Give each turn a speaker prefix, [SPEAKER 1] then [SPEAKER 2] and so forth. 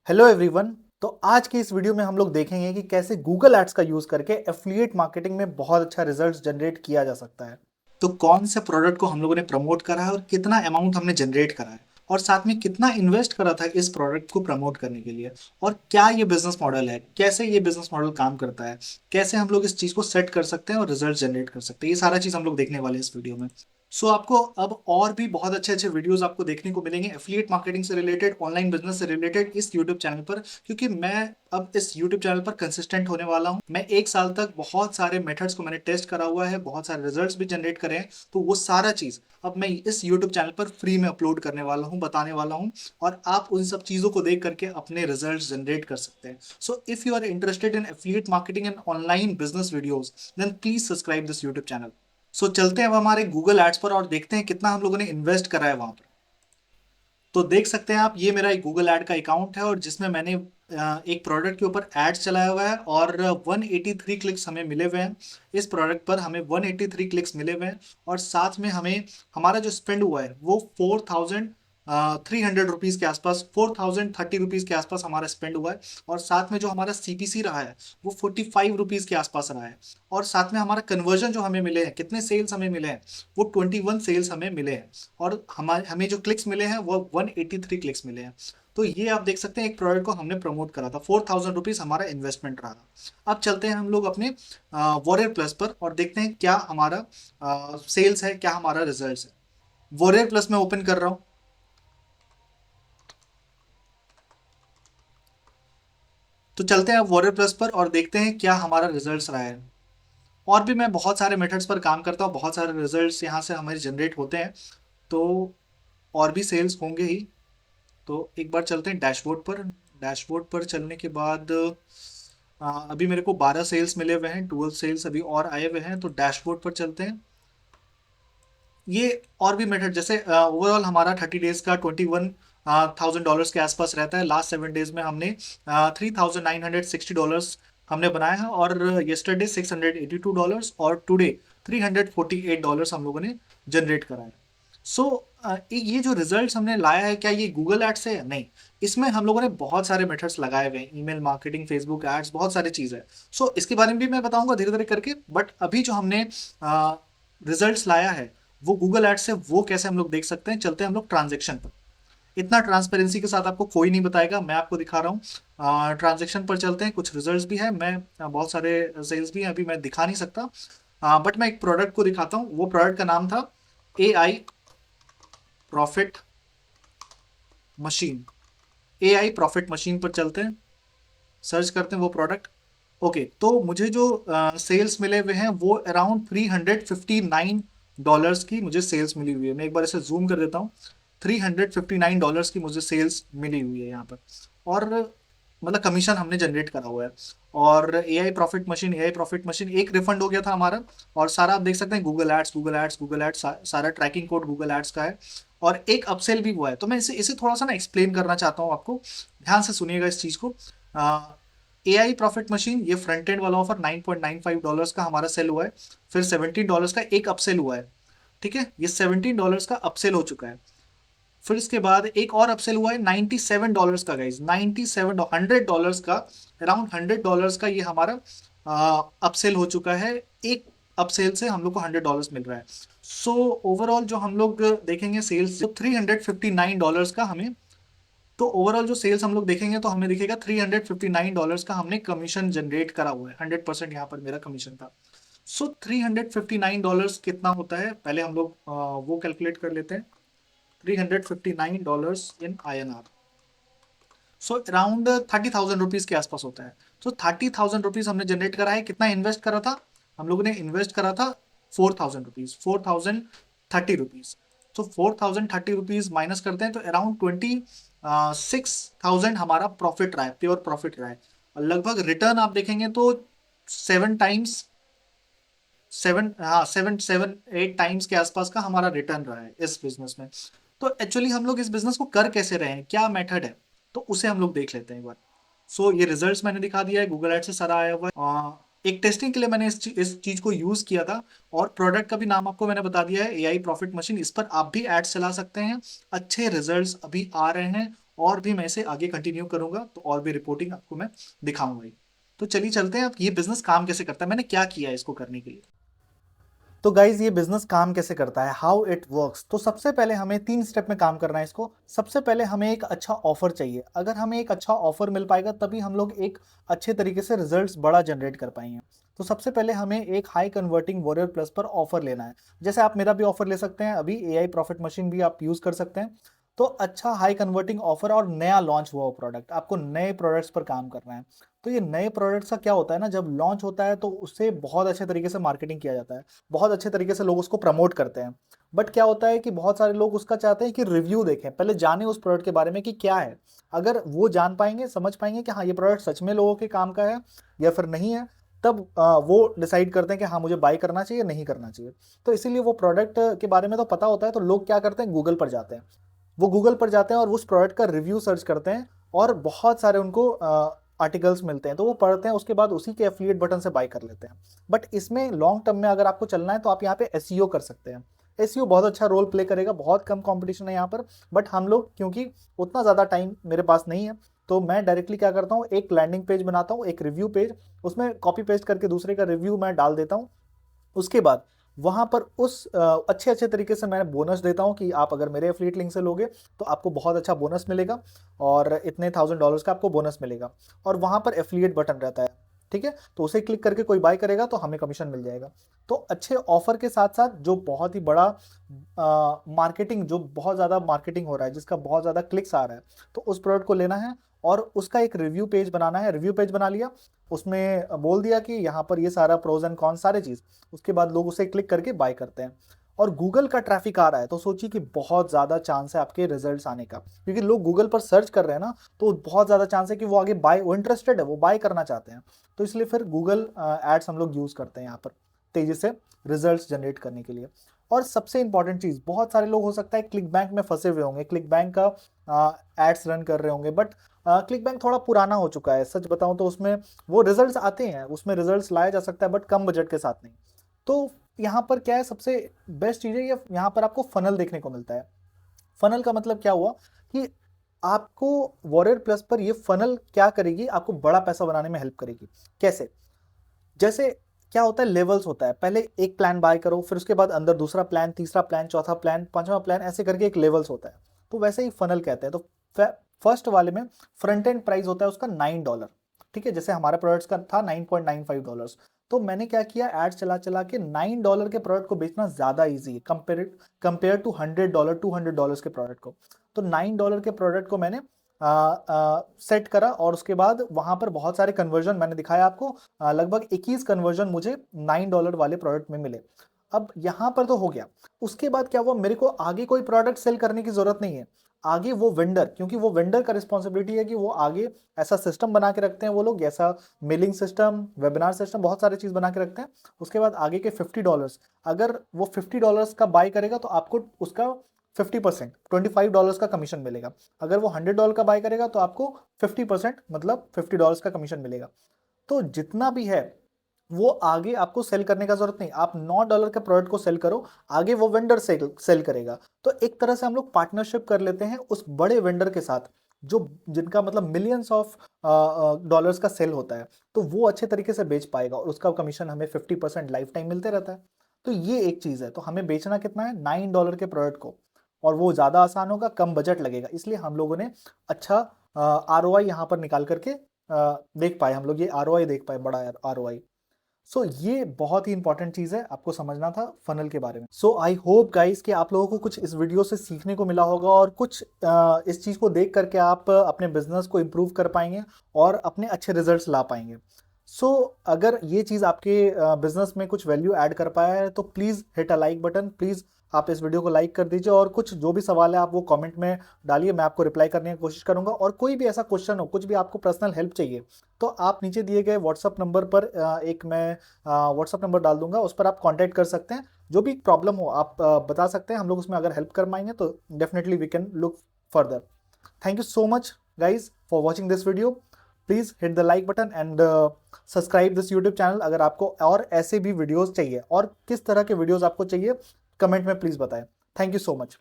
[SPEAKER 1] Hello everyone. तो आज के इस वीडियो में हम लोग देखेंगे कि कैसे गूगल एड्स का यूज करके एफिलिएट मार्केटिंग में बहुत अच्छा रिजल्ट जनरेट किया जा सकता है। तो कौन से प्रोडक्ट को हम लोगों ने प्रमोट करा है और कितना अमाउंट हमने जनरेट करा है और साथ में कितना इन्वेस्ट करा था इस प्रोडक्ट को प्रमोट करने के लिए, और क्या ये बिजनेस मॉडल है, कैसे ये बिजनेस मॉडल काम करता है, कैसे हम लोग इस चीज को सेट कर सकते हैं और रिजल्ट जनरेट कर सकते हैं। ये सारा चीज हम लोग देखने वाले हैं इस वीडियो में। सो आपको अब और भी बहुत अच्छे अच्छे वीडियोस आपको देखने को मिलेंगे एफिलिएट मार्केटिंग से रिलेटेड, ऑनलाइन बिजनेस से रिलेटेड इस यूट्यूब चैनल पर, क्योंकि मैं अब इस यूट्यूब चैनल पर कंसिस्टेंट होने वाला हूं। मैं एक साल तक बहुत सारे मेथड्स को मैंने टेस्ट करा हुआ है, बहुत सारे रिजल्ट्स भी जनरेट करे हैं, तो वो सारा चीज अब मैं इस यूट्यूब चैनल पर फ्री में अपलोड करने वाला हूँ, बताने वाला हूँ, और आप उन सब चीजों को देख करके अपने रिजल्ट जनरेट कर सकते हैं। So if you are interested in affiliate marketing and online business videos, then please subscribe this YouTube channel. So चलते हैं अब हमारे गूगल एड्स पर और देखते हैं कितना हम लोगों ने इन्वेस्ट करा है वहां पर। तो देख सकते हैं आप, ये मेरा एक गूगल ऐड का अकाउंट है और जिसमें मैंने एक प्रोडक्ट के ऊपर एड्स चलाया हुआ है और 183 क्लिक्स हमें मिले हुए हैं। इस प्रोडक्ट पर हमें 183 क्लिक्स मिले हुए हैं और साथ में हमें हमारा जो स्पेंड हुआ है वो 4,300 रुपीज़ के आसपास, 4,030 रुपीज़ के आसपास हमारा स्पेंड हुआ है। और साथ में जो हमारा सीपीसी रहा है वो 45 रुपीज़ के आसपास रहा है। और साथ में हमारा कन्वर्जन जो हमें मिले हैं, कितने सेल्स हमें मिले हैं, वो 21 सेल्स हमें मिले हैं। और हमारे हमें जो क्लिक्स मिले हैं वो 183 क्लिक्स मिले हैं। तो ये आप देख सकते हैं, एक प्रोडक्ट को हमने प्रमोट करा था, 4,000 रुपीज़ हमारा इन्वेस्टमेंट रहा था। अब चलते हैं हम लोग अपने वॉरियर प्लस पर और देखते हैं क्या हमारा सेल्स है, क्या हमारा रिजल्ट है। वॉरियर प्लस में ओपन कर रहा हूँ। तो चलते हैं अब वॉरियर प्लस पर और देखते हैं क्या हमारा रिजल्ट रहा है। और भी मैं बहुत सारे मेथड्स पर काम करता हूँ, बहुत सारे रिजल्ट्स यहाँ से हमारे जनरेट होते हैं, तो और भी सेल्स होंगे ही। तो एक बार चलते हैं डैशबोर्ड पर। डैशबोर्ड पर चलने के बाद अभी मेरे को 12 सेल्स मिले हुए हैं, 12 सेल्स अभी और आए हुए हैं। तो डैशबोर्ड पर चलते हैं। ये और भी मेथड, जैसे ओवरऑल हमारा 30 डेज का $21,000 के आसपास रहता है। लास्ट 7 डेज में हमने $3,960 हमने बनाया है, और येस्टरडे $682 और टुडे $348 हम लोगों ने जनरेट करा है। सो ये जो रिजल्ट्स हमने लाया है, क्या ये गूगल एड्स है? नहीं, इसमें हम लोगों ने बहुत सारे मेथड्स लगाए हुए हैं, ईमेल मार्केटिंग, फेसबुक एड्स, बहुत सारी चीज़ है। सो इसके बारे में भी मैं बताऊंगा धीरे धीरे करके, बट अभी जो हमने रिजल्ट्स लाया है वो गूगल एड्स से, वो कैसे हम लोग देख सकते हैं। चलते हैं हम लोग ट्रांजेक्शन पर। इतना ट्रांसपेरेंसी के साथ आपको कोई नहीं बताएगा, मैं आपको दिखा रहा हूँ। ट्रांजेक्शन पर चलते हैं, कुछ रिजल्ट्स भी है, मैं बहुत सारे सेल्स भी हैं, अभी मैं दिखा नहीं सकता, बट मैं एक प्रोडक्ट को दिखाता हूँ। वो प्रोडक्ट का नाम था AI profit machine. AI profit machine पर चलते हैं, सर्च करते हैं वो प्रोडक्ट। ओके, तो मुझे जो सेल्स मिले हुए हैं वो अराउंड $359 की मुझे सेल्स मिली हुई है। मैं एक बार इसे जूम कर देता हूँ। $359 की मुझे सेल्स मिली हुई है यहाँ पर, और मतलब कमीशन हमने जनरेट करा हुआ है। और AI प्रॉफिट मशीन एक रिफंड हो गया था हमारा। और सारा आप देख सकते हैं Google ads, Google ads, Google ads, सारा ट्रैकिंग कोड गूगल एड्स का है। और एक अपसेल भी हुआ है, तो मैं इसे इसे थोड़ा सा ना एक्सप्लेन करना चाहता हूँ आपको, ध्यान से सुनिएगा इस चीज़ को। AI प्रॉफिट मशीन, ये फ्रंट एंड वाला ऑफर $9.95 का हमारा सेल हुआ है। फिर $17 का एक अपसेल हुआ है, ठीक है, ये $17 का अपसेल हो चुका है। फिर इसके बाद एक और अपसेल हुआ है $97 का, गाइज, 97, $100 का, अराउंड $100 का ये हमारा अपसेल हो चुका है। एक अपसेल से हम लोग को $100 मिल रहा है। सो ओवरऑल जो हम लोग देखेंगे सेल्स, तो $359 का हमें, तो ओवरऑल जो सेल्स हम लोग देखेंगे तो हमें दिखेगा $359 का हमने कमीशन जनरेट करा हुआ है। 100% यहाँ पर मेरा कमीशन था। सो $359 कितना होता है, पहले हम लोग वो कैलकुलेट कर लेते हैं। $359 इन INR, सो अराउंड 30,000 रुपीज़ के आसपास होता है। तो 30,000 रुपीज़ हमने जनरेट करा है। कितना इन्वेस्ट करा था हम लोगों ने? इन्वेस्ट करा था 4,000 रुपीज़, 4,030 रुपीज़। तो 4,030 रुपीज़ माइनस करते हैं तो अराउंड 26,000 हमारा प्रॉफिट रहा है, प्योर प्रॉफिट रहा है। और लगभग रिटर्न आप देखेंगे तो 7 टाइम्स, 7 8 टाइम्स के आसपास का हमारा रिटर्न रहा है इस बिजनेस में। तो एक्चुअली हम लोग इस बिजनेस को कर कैसे रहे हैं, क्या मेथड है, तो उसे हम लोग देख लेते हैं एक बार। सो ये रिजल्ट्स मैंने दिखा दिया है, गूगल एड से सारा आया हुआ है। एक टेस्टिंग के लिए मैंने इस चीज को यूज किया था, और प्रोडक्ट का भी नाम आपको मैंने बता दिया है, AI प्रॉफिट मशीन। इस पर आप भी एड्स चला सकते हैं, अच्छे रिजल्ट्स अभी आ रहे हैं। और भी मैं इसे आगे कंटिन्यू करूंगा तो और भी रिपोर्टिंग आपको मैं दिखाऊंगा ही। तो चलिए चलते हैं, अब ये बिजनेस काम कैसे करता है, मैंने क्या किया है इसको करने के लिए। तो गाइज ये बिजनेस काम कैसे करता है, हाउ इट वर्क्स। तो सबसे पहले हमें 3 स्टेप में काम करना है इसको। सबसे पहले हमें एक अच्छा ऑफर चाहिए। अगर हमें एक अच्छा ऑफर मिल पाएगा तभी हम लोग एक अच्छे तरीके से रिजल्ट्स बड़ा जनरेट कर पाएंगे। तो सबसे पहले हमें एक हाई कन्वर्टिंग वॉरियर प्लस पर ऑफर लेना है। जैसे आप मेरा भी ऑफर ले सकते हैं, अभी एआई प्रॉफिट मशीन भी आप यूज कर सकते हैं। तो अच्छा हाई कन्वर्टिंग ऑफर और नया लॉन्च हुआ प्रोडक्ट, आपको नए प्रोडक्ट्स पर काम करना है। तो ये नए प्रोडक्ट्स का क्या होता है ना, जब लॉन्च होता है तो उससे बहुत अच्छे तरीके से मार्केटिंग किया जाता है, बहुत अच्छे तरीके से लोग उसको प्रमोट करते हैं। बट क्या होता है कि बहुत सारे लोग उसका चाहते हैं कि रिव्यू देखें, पहले जाने उस प्रोडक्ट के बारे में कि क्या है। अगर वो जान पाएंगे, समझ पाएंगे कि हाँ ये प्रोडक्ट सच में लोगों के काम का है या फिर नहीं है, तब वो डिसाइड करते हैं कि हाँ मुझे बाय करना चाहिए नहीं करना चाहिए। तो इसीलिए वो प्रोडक्ट के बारे में तो पता होता है, तो लोग क्या करते हैं, गूगल पर जाते हैं। वो गूगल पर जाते हैं और उस प्रोडक्ट का रिव्यू सर्च करते हैं, और बहुत सारे उनको आर्टिकल्स मिलते हैं, तो वो पढ़ते हैं, उसके बाद उसी के एफिलिएट बटन से बाय कर लेते हैं। बट इसमें लॉन्ग टर्म में अगर आपको चलना है तो आप यहाँ पे एसईओ कर सकते हैं। एसईओ बहुत अच्छा रोल प्ले करेगा, बहुत कम कंपटीशन है यहाँ पर। बट हम लोग, क्योंकि उतना ज़्यादा टाइम मेरे पास नहीं है, तो मैं डायरेक्टली क्या करता हूँ, एक लैंडिंग पेज बनाता हूँ, एक रिव्यू पेज, उसमें कॉपी पेस्ट करके दूसरे का रिव्यू मैं डाल देता हूँ। उसके बाद वहां पर उस अच्छे अच्छे तरीके से मैं बोनस देता हूं कि आप अगर मेरे एफिलिएट लिंक से लोगे तो आपको बहुत अच्छा बोनस मिलेगा, और इतने $1000 का आपको बोनस मिलेगा। और वहां पर एफिलिएट बटन रहता है, ठीक है, तो उसे क्लिक करके कोई बाय करेगा तो हमें कमीशन मिल जाएगा। तो अच्छे ऑफर के साथ साथ जो बहुत ही बड़ा मार्केटिंग, जो बहुत ज़्यादा मार्केटिंग हो रहा है, जिसका बहुत ज़्यादा क्लिक्स आ रहा है, तो उस प्रोडक्ट को लेना है और उसका एक रिव्यू पेज बनाना है। रिव्यू पेज बना लिया, उसमें बोल दिया कि यहाँ पर ये सारा प्रोज एंड कॉन्स सारे चीज़, उसके बाद लोग उसे क्लिक करके बाय करते हैं। और गूगल का ट्रैफिक आ रहा है तो सोचिए कि बहुत ज़्यादा चांस है आपके रिजल्ट्स आने का, क्योंकि लोग गूगल पर सर्च कर रहे हैं ना, तो बहुत ज़्यादा चांस है कि वो आगे बाय, वो इंटरेस्टेड है, वो बाय करना चाहते हैं। तो इसलिए फिर गूगल एड्स हम लोग यूज़ करते हैं यहाँ पर तेज़ी से रिजल्ट्स जनरेट करने के लिए। और सबसे इंपॉर्टेंट चीज़, बहुत सारे लोग हो सकता है क्लिक बैंक में फंसे हुए होंगे, क्लिक बैंक का एड्स रन कर रहे होंगे, बट क्लिक बैंक थोड़ा पुराना हो चुका है, सच बताऊं तो उसमें वो रिजल्ट्स आते हैं, उसमें रिजल्ट्स लाया जा सकता है, बट कम बजट के साथ नहीं। तो यहाँ पर क्या है, सबसे बेस्ट चीज़ है ये, यहाँ पर आपको फनल देखने को मिलता है। फनल का मतलब क्या हुआ कि आपको वॉरियर प्लस पर ये फनल क्या करेगी, आपको बड़ा पैसा बनाने में हेल्प करेगी। कैसे? जैसे क्या होता है, लेवल्स होता है, पहले एक प्लान बाय करो, फिर उसके बाद अंदर दूसरा प्लान, तीसरा प्लान, चौथा प्लान, पांचवा प्लान, ऐसे करके एक लेवल्स होता है। तो वैसे ही फनल कहते हैं। तो फर्स्ट वाले में फ्रंट एंड प्राइस होता है उसका $9, ठीक है, जैसे हमारे प्रोडक्ट्स का था $9.95। तो मैंने क्या किया, एड चला चला के $9 के प्रोडक्ट को बेचना ज्यादा ईजी है कंपेयर टू $100 $200 के प्रोडक्ट को। तो $9 के प्रोडक्ट को मैंने सेट करा, और उसके बाद वहां पर बहुत सारे कन्वर्जन मैंने दिखाया आपको, लगभग 21 कन्वर्जन मुझे $9 वाले प्रोडक्ट में मिले। अब यहां पर तो हो गया। उसके बाद क्या हुआ, मेरे को आगे कोई प्रोडक्ट सेल करने की जरूरत नहीं है। आगे वो वेंडर, क्योंकि वो वेंडर का रिस्पॉन्सिबिलिटी है कि वो आगे ऐसा सिस्टम बना के रखते हैं वो लोग, ऐसा मेलिंग सिस्टम, वेबिनार सिस्टम, बहुत सारी चीज बना के रखते हैं। उसके बाद आगे के $50, अगर वो $50 का बाय करेगा तो आपको उसका 50% $25 का कमीशन मिलेगा। अगर वो $100 का बाय करेगा तो आपको 50%, मतलब $50 का कमीशन मिलेगा। तो जितना भी है वो आगे आपको सेल करने का जरूरत नहीं, आप $9 के प्रोडक्ट को सेल करो, आगे वो वेंडर सेल करेगा। तो एक तरह से हम लोग पार्टनरशिप कर लेते हैं उस बड़े वेंडर के साथ, जो जिनका मतलब मिलियंस ऑफ डॉलर्स का सेल होता है। तो वो अच्छे तरीके से बेच पाएगा और उसका कमीशन हमें 50% लाइफ टाइम मिलते रहता है। तो ये एक चीज है। तो हमें बेचना कितना है, $9 के प्रोडक्ट को, और वो ज्यादा आसान होगा, कम बजट लगेगा, इसलिए हम लोगों ने अच्छा ROI यहाँ पर निकाल करके देख पाए, हम लोग ये ROI देख पाए, बड़ा ROI। सो ये बहुत ही इंपॉर्टेंट चीज है, आपको समझना था फनल के बारे में। सो आई होप गाइस कि आप लोगों को कुछ इस वीडियो से सीखने को मिला होगा, और कुछ इस चीज को देख करके आप अपने बिजनेस को इम्प्रूव कर पाएंगे और अपने अच्छे रिजल्ट्स ला पाएंगे। सो अगर ये चीज़ आपके बिजनेस में कुछ वैल्यू ऐड कर पाया है तो please hit a like button, please आप इस वीडियो को लाइक कर दीजिए, और कुछ जो भी सवाल है आप वो कमेंट में डालिए, मैं आपको रिप्लाई करने की कोशिश करूंगा। और कोई भी ऐसा क्वेश्चन हो, कुछ भी आपको पर्सनल हेल्प चाहिए, तो आप नीचे दिए गए व्हाट्सअप नंबर पर एक मैं व्हाट्सअप नंबर डाल दूंगा, उस पर आप कॉन्टैक्ट कर सकते हैं। जो भी प्रॉब्लम हो आप बता सकते हैं, हम लोग उसमें अगर हेल्प कर पाएंगे तो definitely we can look further. Thank you so much guys for watching this video. Please hit the like button and subscribe this YouTube channel. अगर आपको और ऐसे भी वीडियोस चाहिए और किस तरह के वीडियोस आपको चाहिए, कमेंट में प्लीज़ बताएं। Thank you so much.